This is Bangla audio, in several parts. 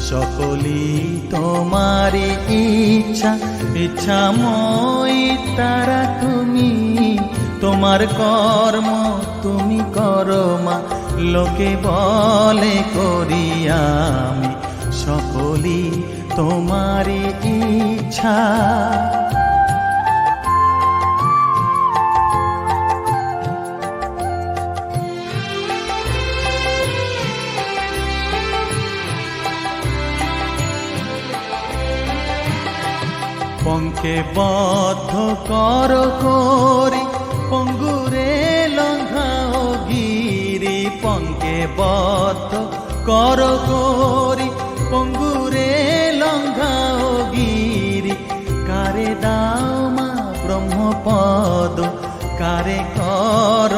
সকলি তোমারি ইচ্ছা, ইচ্ছাময়ী তারা তুমি। তোমার কর্ম তুমি করো মা, লোকে বলে করি আমি। সকলি তোমারি ইচ্ছা। পঙ্কে বদ্ধ কর করি, পঙ্গুরে লঙ্ঘাও গিরি। পঙ্কে বদ্ধ কর করি, পঙ্গুরে লঙ্ঘাও গিরি। কারে দাও মা ব্রহ্মপদ, কারে কর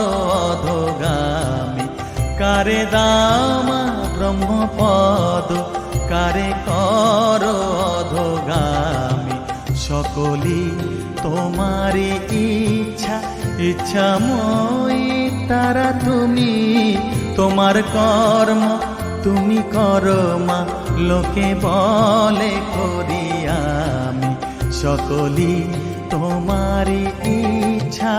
অধোগামী। কারে দাও মা ব্রহ্মপদ, কারে কর অধোগামী। সকলি তোমারি ইচ্ছা, ইচ্ছাময়ী তারা তুমি। তোমার কর্ম তুমি করো মা, লোকে বলে করি আমি। সকলি তোমারি ইচ্ছা।